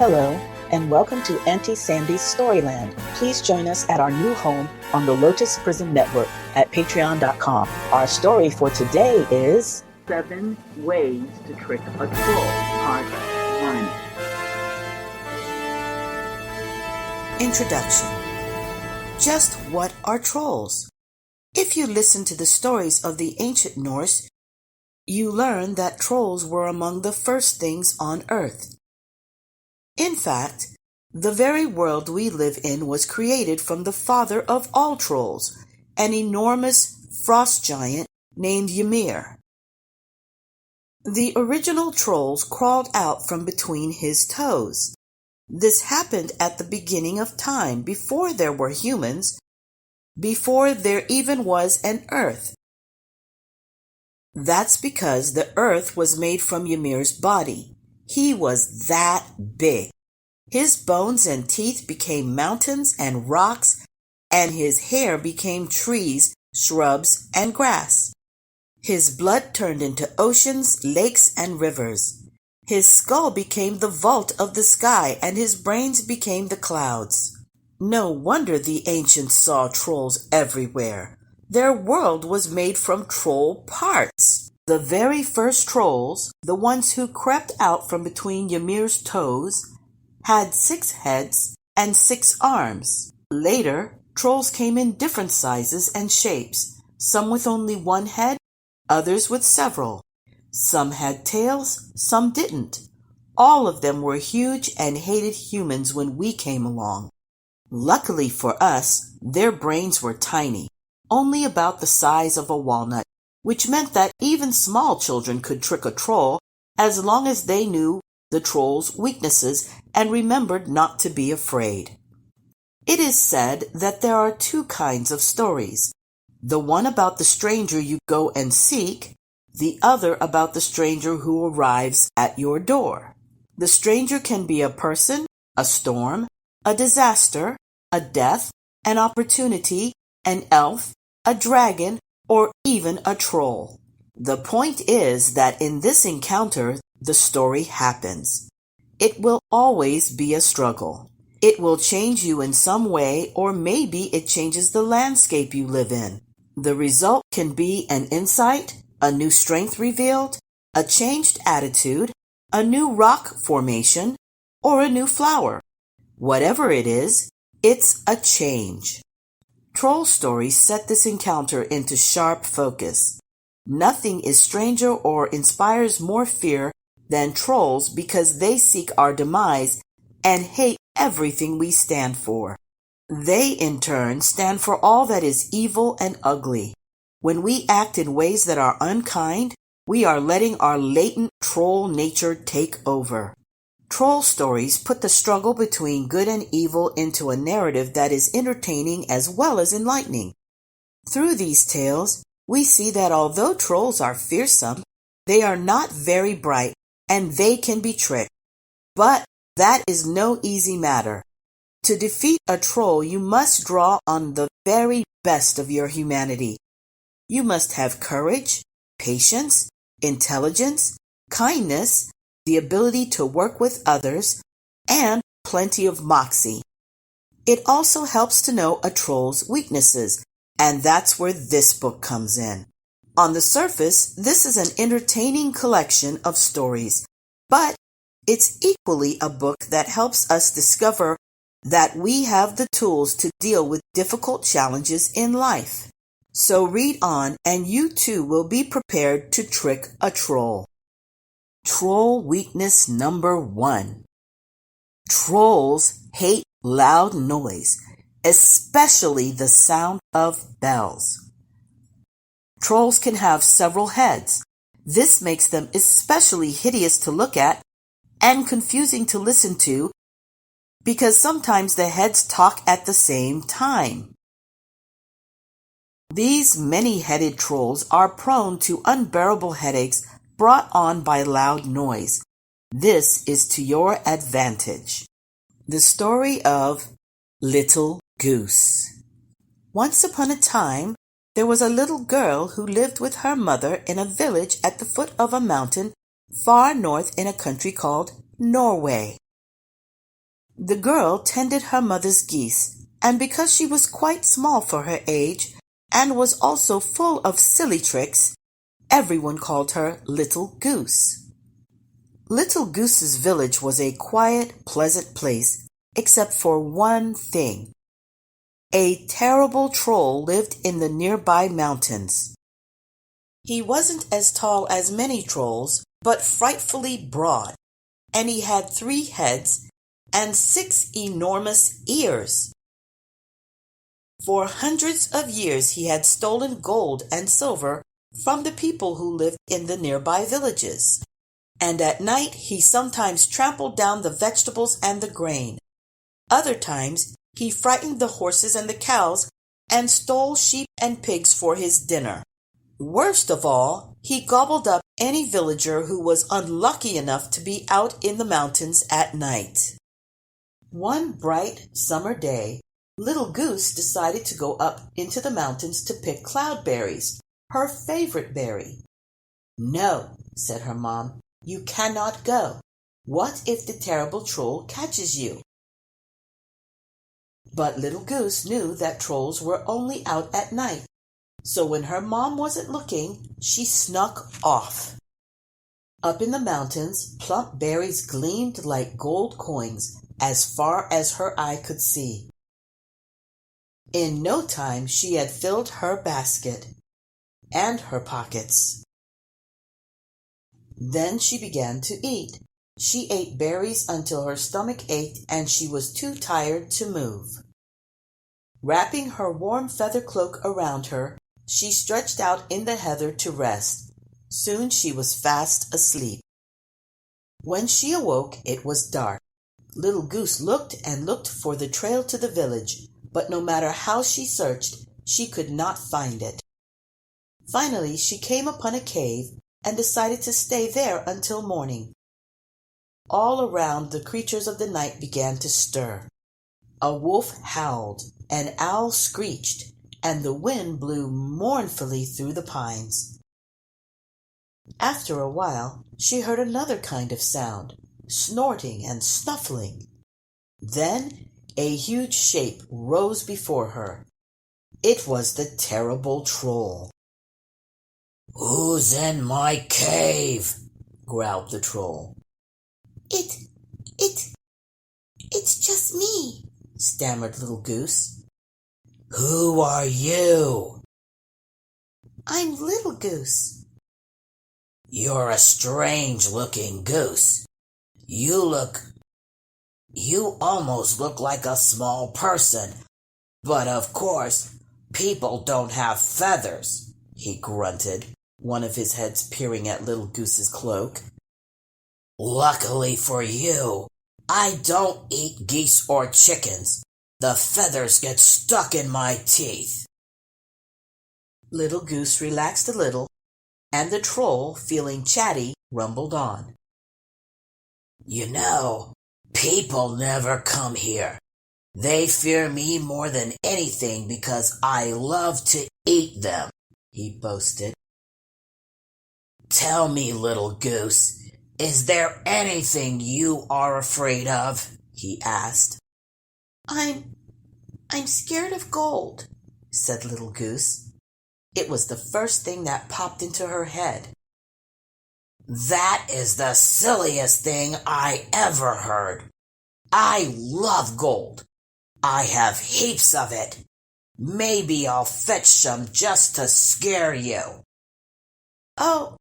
Hello, and welcome to Auntie Sandy's Storyland. Please join us at our new home on the Lotus Prism Network at patreon.com. Our story for today is 7 Ways to Trick a Troll, Part 1. Introduction. Just what are trolls? If you listen to the stories of the ancient Norse, you learn that trolls were among the first things on Earth. In fact, the very world we live in was created from the father of all trolls, an enormous frost giant named Ymir. The original trolls crawled out from between his toes. This happened at the beginning of time, before there were humans, before there even was an earth. That's because the earth was made from Ymir's body. He was that big. His bones and teeth became mountains and rocks, and his hair became trees, shrubs, and grass. His blood turned into oceans, lakes, and rivers. His skull became the vault of the sky, and his brains became the clouds. No wonder the ancients saw trolls everywhere. Their world was made from troll parts. The very first trolls, the ones who crept out from between Ymir's toes, had 6 heads and 6 arms. Later, trolls came in different sizes and shapes, some with only 1 head, others with several. Some had tails, some didn't. All of them were huge and hated humans when we came along. Luckily for us, their brains were tiny, only about the size of a walnut, which meant that even small children could trick a troll as long as they knew the troll's weaknesses and remembered not to be afraid. It is said that there are 2 kinds of stories. The one about the stranger you go and seek, the other about the stranger who arrives at your door. The stranger can be a person, a storm, a disaster, a death, an opportunity, an elf, a dragon, or even a troll. The point is that in this encounter, the story happens. It will always be a struggle. It will change you in some way, or maybe it changes the landscape you live in. The result can be an insight, a new strength revealed, a changed attitude, a new rock formation, or a new flower. Whatever it is, it's a change. Troll stories set this encounter into sharp focus. Nothing is stranger or inspires more fear than trolls because they seek our demise and hate everything we stand for. They, in turn, stand for all that is evil and ugly. When we act in ways that are unkind, we are letting our latent troll nature take over. Troll stories put the struggle between good and evil into a narrative that is entertaining as well as enlightening. Through these tales, we see that although trolls are fearsome, they are not very bright and they can be tricked. But that is no easy matter. To defeat a troll, you must draw on the very best of your humanity. You must have courage, patience, intelligence, kindness, the ability to work with others, and plenty of moxie. It also helps to know a troll's weaknesses, and that's where this book comes in. On the surface, this is an entertaining collection of stories, but it's equally a book that helps us discover that we have the tools to deal with difficult challenges in life. So read on, and you too will be prepared to trick a troll. Troll weakness number 1. Trolls hate loud noise, especially the sound of bells. Trolls can have several heads. This makes them especially hideous to look at and confusing to listen to because sometimes the heads talk at the same time. These many-headed trolls are prone to unbearable headaches brought on by loud noise. This is to your advantage. The story of Little Goose. Once upon a time, there was a little girl who lived with her mother in a village at the foot of a mountain far north in a country called Norway. The girl tended her mother's geese, and because she was quite small for her age and was also full of silly tricks, everyone called her Little Goose. Little Goose's village was a quiet, pleasant place, except for one thing. A terrible troll lived in the nearby mountains. He wasn't as tall as many trolls, but frightfully broad, and he had 3 heads and 6 enormous ears. For hundreds of years he had stolen gold and silver from the people who lived in the nearby villages, and at night he sometimes trampled down the vegetables and the grain. Other times he frightened the horses and the cows and stole sheep and pigs for his dinner. Worst of all, he gobbled up any villager who was unlucky enough to be out in the mountains at night. One bright summer day, Little Goose decided to go up into the mountains to pick cloudberries, her favorite berry. "No," said her mom, "you cannot go. What if the terrible troll catches you?" But Little Goose knew that trolls were only out at night, so when her mom wasn't looking, she snuck off. Up in the mountains, plump berries gleamed like gold coins as far as her eye could see. In no time she had filled her basket and her pockets. Then she began to eat. She ate berries until her stomach ached and she was too tired to move. Wrapping her warm feather cloak around her, she stretched out in the heather to rest. Soon she was fast asleep. When she awoke, it was dark. Little Goose looked and looked for the trail to the village, but no matter how she searched, she could not find it. Finally, she came upon a cave and decided to stay there until morning. All around, the creatures of the night began to stir. A wolf howled, an owl screeched, and the wind blew mournfully through the pines. After a while, she heard another kind of sound, snorting and snuffling. Then a huge shape rose before her. It was the terrible troll. "Who's in my cave?" growled the troll. It's just me," stammered Little Goose. "Who are you?" "I'm Little Goose." "You're a strange-looking goose. You almost look like a small person, but of course, people don't have feathers," he grunted, one of his heads peering at Little Goose's cloak. "Luckily for you, I don't eat geese or chickens. The feathers get stuck in my teeth." Little Goose relaxed a little, and the troll, feeling chatty, rumbled on. "You know, people never come here. They fear me more than anything because I love to eat them," he boasted. "Tell me, Little Goose, is there anything you are afraid of?" he asked. I'm scared of gold," said Little Goose. It was the first thing that popped into her head. "That is the silliest thing I ever heard. I love gold. I have heaps of it. Maybe I'll fetch some just to scare you." "Oh,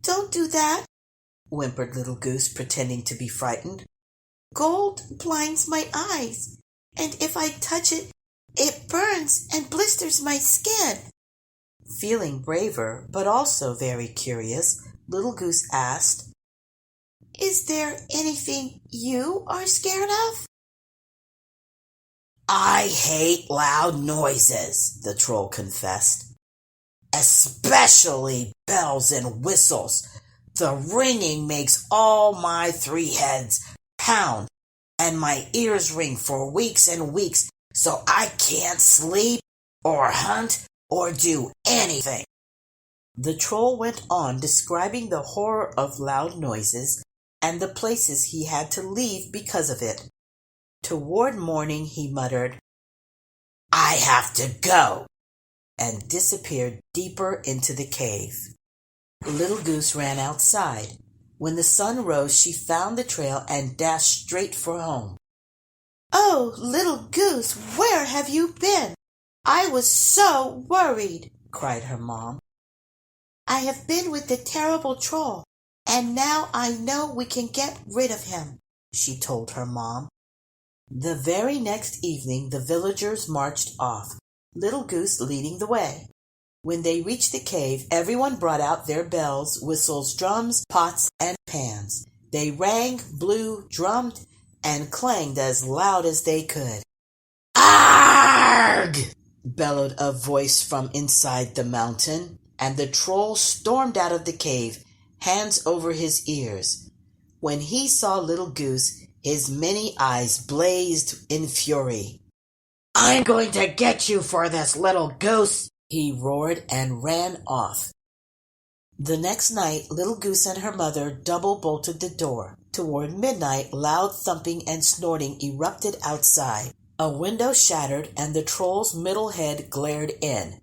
don't do that," whimpered Little Goose, pretending to be frightened. "Gold blinds my eyes, and if I touch it, it burns and blisters my skin." Feeling braver, but also very curious, Little Goose asked, "Is there anything you are scared of?" "I hate loud noises," the troll confessed. "Especially bells and whistles. The ringing makes all my 3 heads pound, and my ears ring for weeks and weeks, so I can't sleep or hunt or do anything." The troll went on describing the horror of loud noises and the places he had to leave because of it. Toward morning he muttered, "I have to go," and disappeared deeper into the cave. Little Goose ran outside. When the sun rose, she found the trail and dashed straight for home. "Oh, Little Goose, where have you been? I was so worried," cried her mom. "I have been with the terrible troll, and now I know we can get rid of him," she told her mom. The very next evening the villagers marched off, Little Goose leading the way. When they reached the cave, everyone brought out their bells, whistles, drums, pots, and pans. They rang, blew, drummed, and clanged as loud as they could. "Arg!" bellowed a voice from inside the mountain, and the troll stormed out of the cave, hands over his ears. When he saw Little Goose, his many eyes blazed in fury. "I'm going to get you for this, Little Goose!" he roared and ran off. The next night, Little Goose and her mother double-bolted the door. Toward midnight, loud thumping and snorting erupted outside. A window shattered, and the troll's middle head glared in.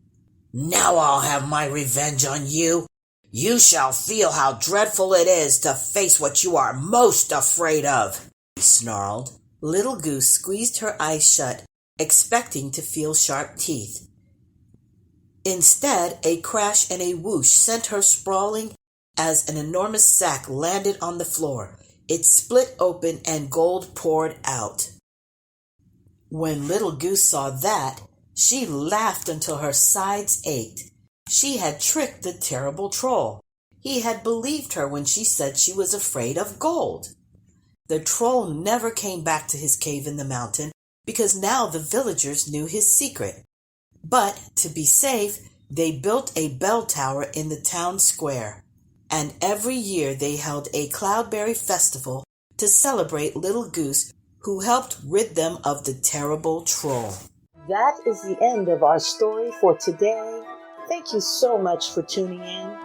"Now I'll have my revenge on you. You shall feel how dreadful it is to face what you are most afraid of," he snarled. Little Goose squeezed her eyes shut, expecting to feel sharp teeth. Instead, a crash and a whoosh sent her sprawling as an enormous sack landed on the floor. It split open and gold poured out. When Little Goose saw that, she laughed until her sides ached. She had tricked the terrible troll. He had believed her when she said she was afraid of gold. The troll never came back to his cave in the mountain because now the villagers knew his secret. But to be safe, they built a bell tower in the town square, and every year they held a Cloudberry festival to celebrate Little Goose, who helped rid them of the terrible troll. That is the end of our story for today. Thank you so much for tuning in.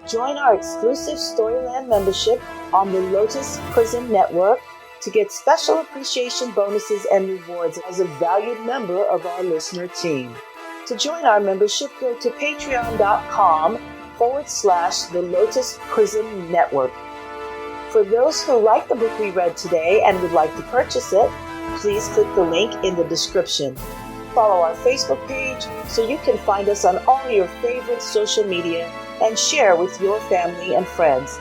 Join our exclusive Storyland membership on the Lotus Prism Network to get special appreciation bonuses and rewards as a valued member of our listener team. To join our membership, go to patreon.com/the Lotus Prism Network. For those who like the book we read today and would like to purchase it, please click the link in the description. Follow our Facebook page so you can find us on all your favorite social media and share with your family and friends.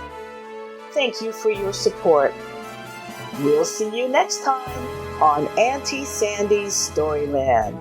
Thank you for your support. We'll see you next time on Auntie Sandy's Storyland.